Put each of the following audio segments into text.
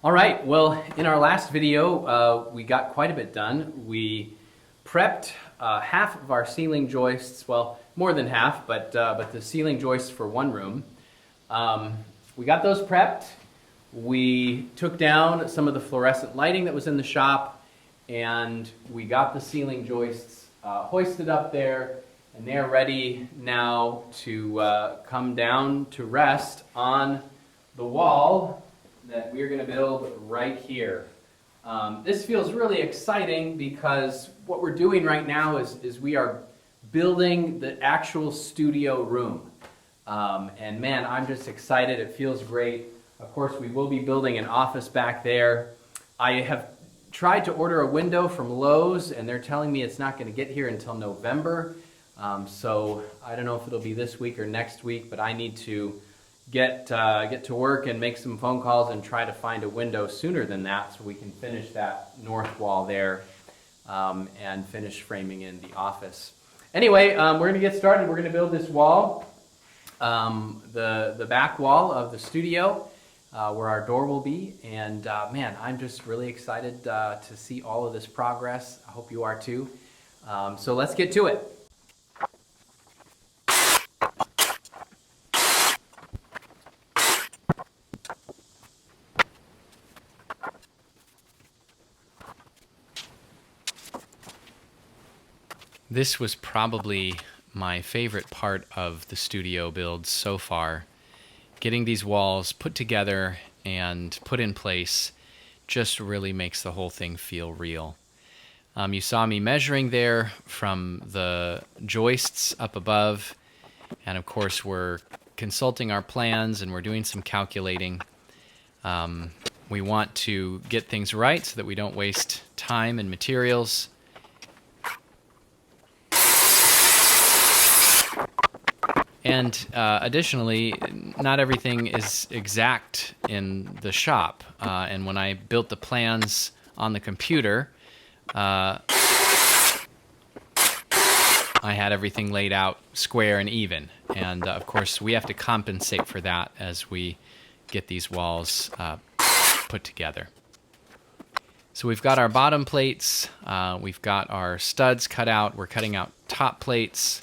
All right, well, in our last video, we got quite a bit done. We prepped half of our ceiling joists, well, more than half, but the ceiling joists for one room. We got those prepped. We took down some of the fluorescent lighting that was in the shop, and we got the ceiling joists hoisted up there, and they're ready now to come down to rest on the wall that we're going to build right here. This feels really exciting because what we're doing right now is we are building the actual studio room. And man, I'm just excited. It feels great. Of course, we will be building an office back there. I have tried to order a window from Lowe's, and they're telling me it's not going to get here until November. So I don't know if it'll be this week or next week, but I need to get to work and make some phone calls and try to find a window sooner than that so we can finish that north wall there and finish framing in the office. Anyway, we're going to get started. We're going to build this wall, the back wall of the studio where our door will be. And man, I'm just really excited to see all of this progress. I hope you are too. So let's get to it. This was probably my favorite part of the studio build so far. Getting these walls put together and put in place just really makes the whole thing feel real. You saw me measuring there from the joists up above, and of course we're consulting our plans and we're doing some calculating. We want to get things right so that we don't waste time and materials. And additionally, not everything is exact in the shop. And when I built the plans on the computer, I had everything laid out square and even. And of course, we have to compensate for that as we get these walls put together. So we've got our bottom plates, we've got our studs cut out, we're cutting out top plates.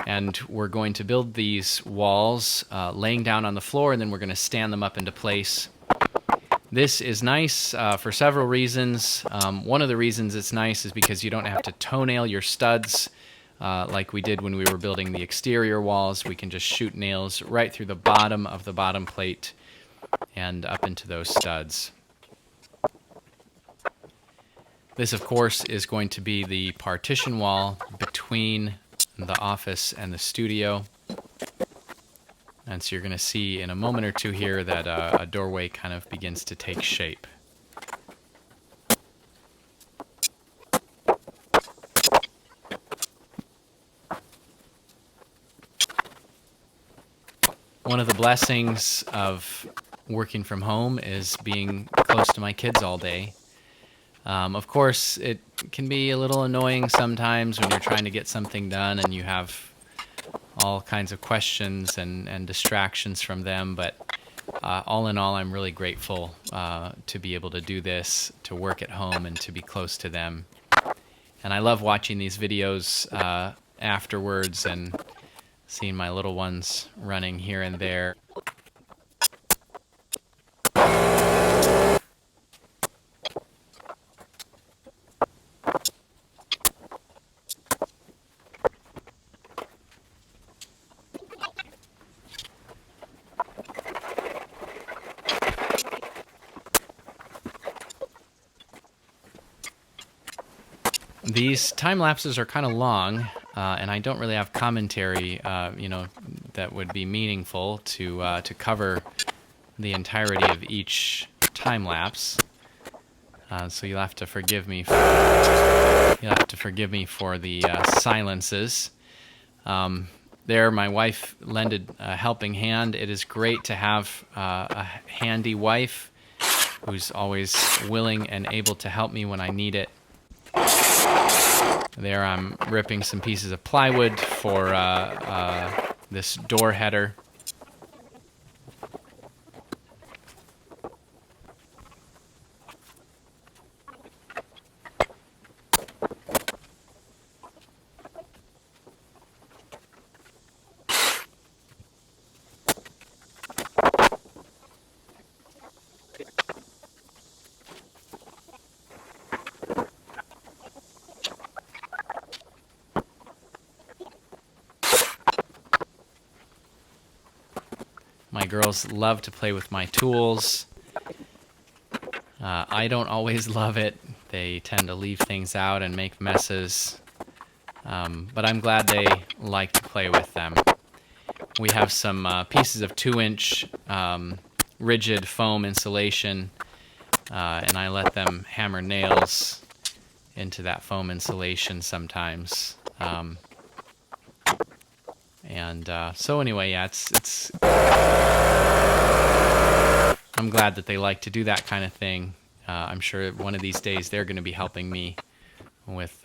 And we're going to build these walls laying down on the floor, and then we're going to stand them up into place. This is nice for several reasons. One of the reasons it's nice is because you don't have to toenail your studs like we did when we were building the exterior walls. We can just shoot nails right through the bottom of the bottom plate and up into those studs. This, of course, is going to be the partition wall between the office and the studio. And so you're going to see in a moment or two here that a doorway kind of begins to take shape. One of the blessings of working from home is being close to my kids all day. Of course, it can be a little annoying sometimes when you're trying to get something done and you have all kinds of questions and distractions from them, but all in all, I'm really grateful to be able to do this, to work at home and to be close to them. And I love watching these videos afterwards and seeing my little ones running here and there. These time lapses are kind of long, and I don't really have commentary, that would be meaningful to cover the entirety of each time lapse. So you'll have to forgive me. For the silences. There, my wife lended a helping hand. It is great to have a handy wife who's always willing and able to help me when I need it. There I'm ripping some pieces of plywood for this door header. My girls love to play with my tools. I don't always love it. They tend to leave things out and make messes. But I'm glad they like to play with them. We have some pieces of 2-inch rigid foam insulation, and I let them hammer nails into that foam insulation sometimes. So anyway, yeah, it's. I'm glad that they like to do that kind of thing. I'm sure one of these days they're going to be helping me with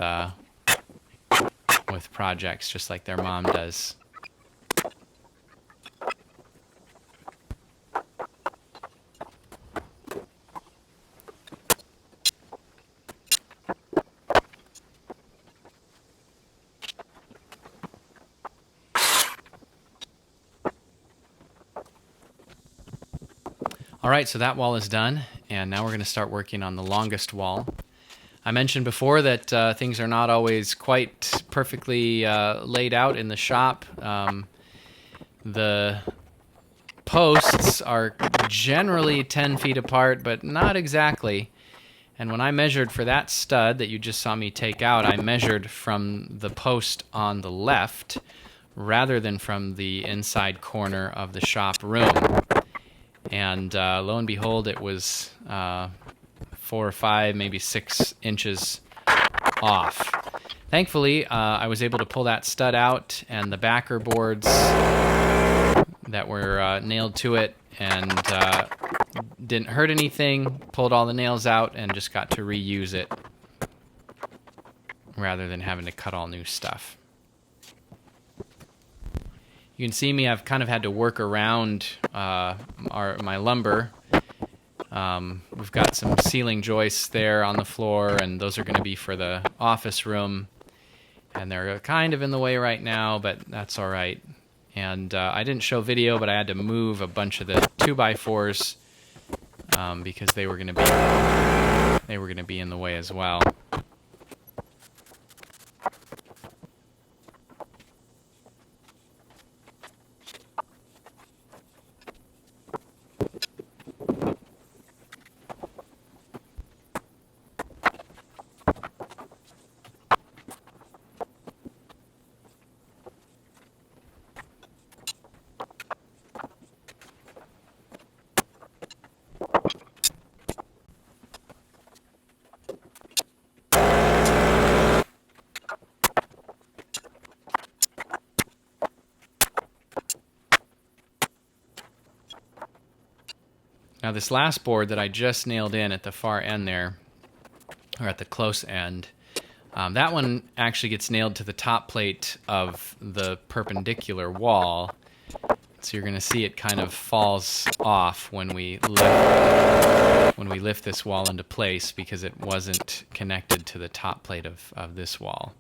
projects just like their mom does. All right, so that wall is done, and now we're going to start working on the longest wall. I mentioned before that things are not always quite perfectly laid out in the shop. The posts are generally 10 feet apart, but not exactly. And when I measured for that stud that you just saw me take out, I measured from the post on the left rather than from the inside corner of the shop room. And lo and behold, it was 4 or 5, maybe 6 inches off. Thankfully, I was able to pull that stud out, and the backer boards that were nailed to it, and didn't hurt anything. Pulled all the nails out and just got to reuse it rather than having to cut all new stuff. You can see me, I've kind of had to work around my lumber. We've got some ceiling joists there on the floor, and those are going to be for the office room. And they're kind of in the way right now, but that's all right. And I didn't show video, but I had to move a bunch of the 2x4s because they were going to be in the way as well. Now this last board that I just nailed in at the far end there, or at the close end, that one actually gets nailed to the top plate of the perpendicular wall. So you're going to see it kind of falls off when we lift this wall into place because it wasn't connected to the top plate of this wall.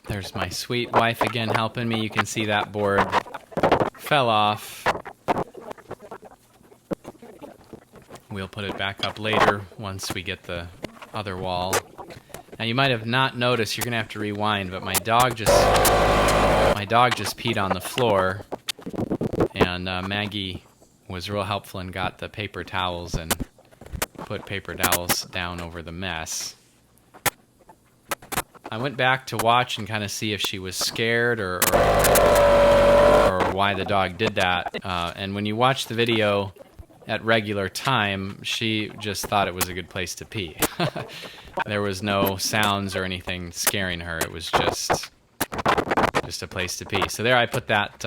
There's my sweet wife again helping me. You can see that board fell off. We'll put it back up later once we get the other wall. Now you might have not noticed, you're gonna have to rewind, but my dog just peed on the floor, and Maggie was real helpful and got the paper towels and put paper towels down over the mess. I went back to watch and kind of see if she was scared or why the dog did that. And when you watch the video at regular time, she just thought it was a good place to pee. There was no sounds or anything scaring her. It was just just a place to be. So there I put that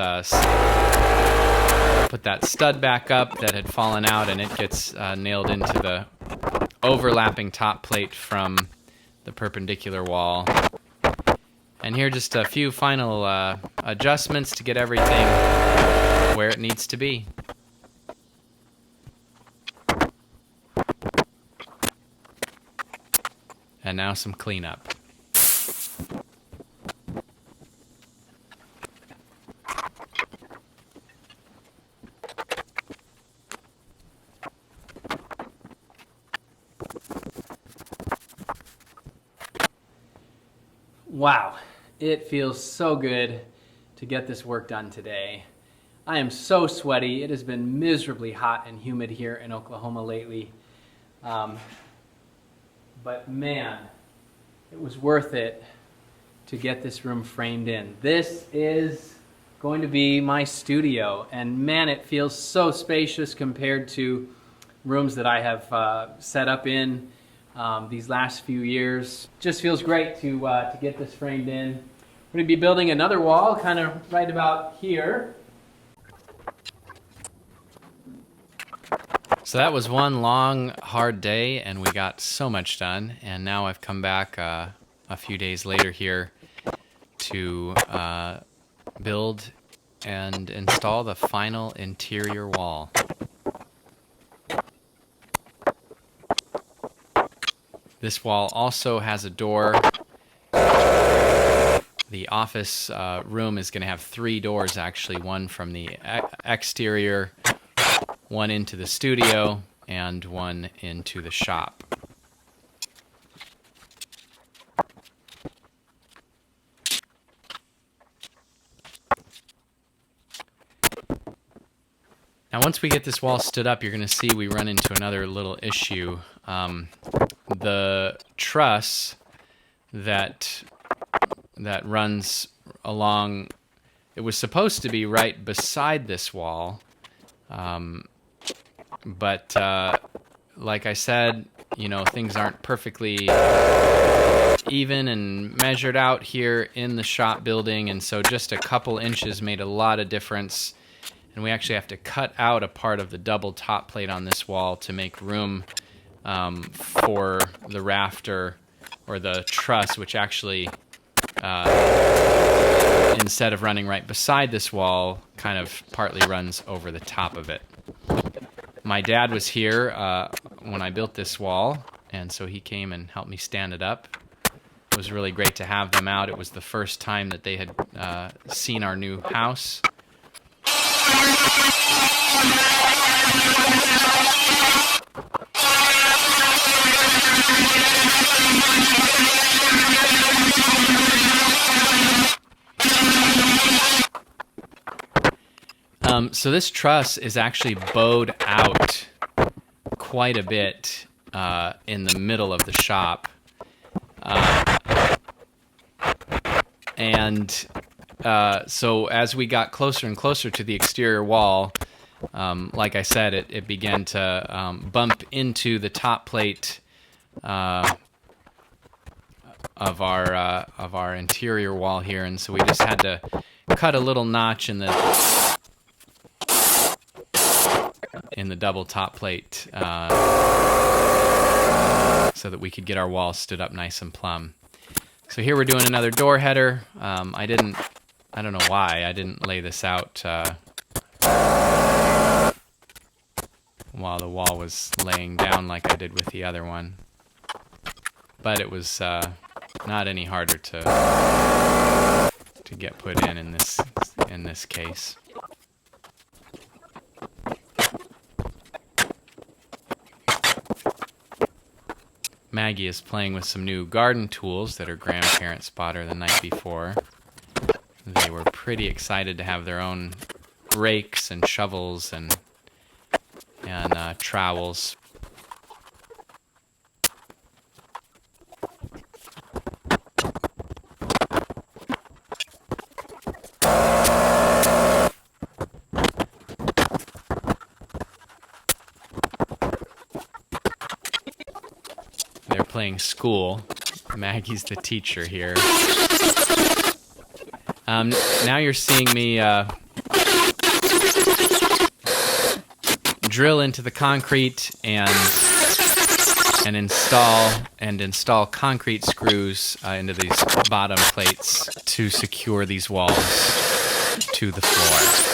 stud back up that had fallen out, and it gets nailed into the overlapping top plate from the perpendicular wall. And here just a few final adjustments to get everything where it needs to be. And now some cleanup. Wow, it feels so good to get this work done today. I am so sweaty. It has been miserably hot and humid here in Oklahoma lately. But man, it was worth it to get this room framed in. This is going to be my studio, and man, it feels so spacious compared to rooms that I have set up in these last few years. Just feels great to get this framed in. We're going to be building another wall kind of right about here. So that was one long, hard day, and we got so much done. And now I've come back a few days later here to build and install the final interior wall. This wall also has a door. The office room is going to have 3 doors, actually. One from the exterior, one into the studio, and one into the shop. Now, once we get this wall stood up, you're going to see we run into another little issue. The truss that runs along, it was supposed to be right beside this wall, but like I said, you know, things aren't perfectly even and measured out here in the shop building, and so just a couple inches made a lot of difference. And we actually have to cut out a part of the double top plate on this wall to make room for the rafter or the truss, which actually, instead of running right beside this wall, kind of partly runs over the top of it. My dad was here when I built this wall, and so he came and helped me stand it up. It was really great to have them out. It was the first time that they had seen our new house. So this truss is actually bowed out quite a bit in the middle of the shop. So as we got closer and closer to the exterior wall, like I said, it began to bump into the top plate of our interior wall here, and so we just had to cut a little notch in the double top plate so that we could get our wall stood up nice and plumb. So here we're doing another door header. I don't know why I didn't lay this out while the wall was laying down like I did with the other one. But it was not any harder to get put in this case. Maggie is playing with some new garden tools that her grandparents bought her the night before. They were pretty excited to have their own rakes and shovels and trowels. They're playing school. Maggie's the teacher here. Now you're seeing me drill into the concrete and install concrete screws into these bottom plates to secure these walls to the floor.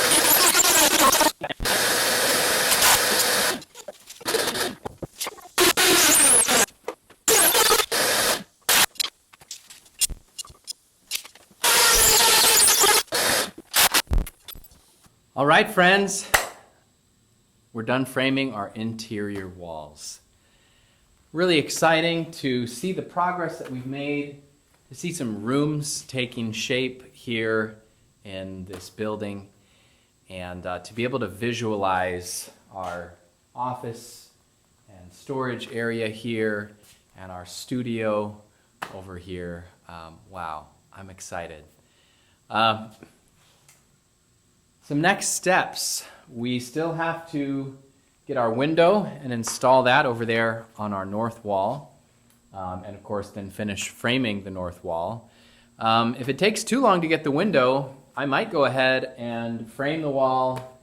All right, friends, we're done framing our interior walls. Really exciting to see the progress that we've made, to see some rooms taking shape here in this building, and to be able to visualize our office and storage area here and our studio over here. Wow, I'm excited. Some next steps. We still have to get our window and install that over there on our north wall. And of course then finish framing the north wall. If it takes too long to get the window, I might go ahead and frame the wall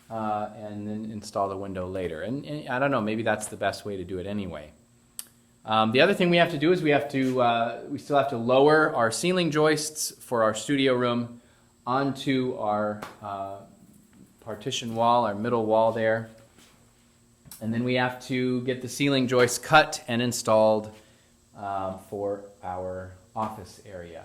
and then install the window later. And I don't know, maybe that's the best way to do it anyway. The other thing we have to do is we still have to lower our ceiling joists for our studio room onto our partition wall, our middle wall there. And then we have to get the ceiling joists cut and installed for our office area.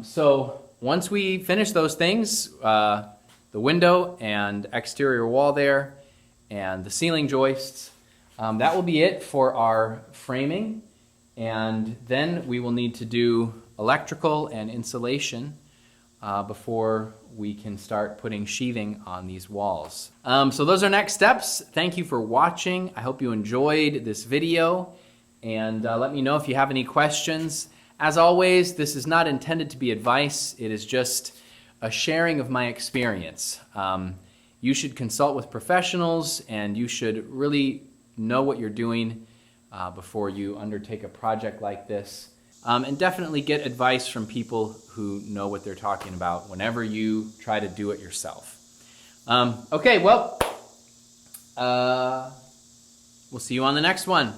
So once we finish those things, the window and exterior wall there and the ceiling joists, that will be it for our framing. And then we will need to do electrical and insulation before we can start putting sheathing on these walls. So those are next steps. Thank you for watching. I hope you enjoyed this video, and let me know if you have any questions. As always, this is not intended to be advice. It is just a sharing of my experience. You should consult with professionals, and you should really know what you're doing before you undertake a project like this. And definitely get advice from people who know what they're talking about whenever you try to do it yourself. Okay, well, we'll see you on the next one.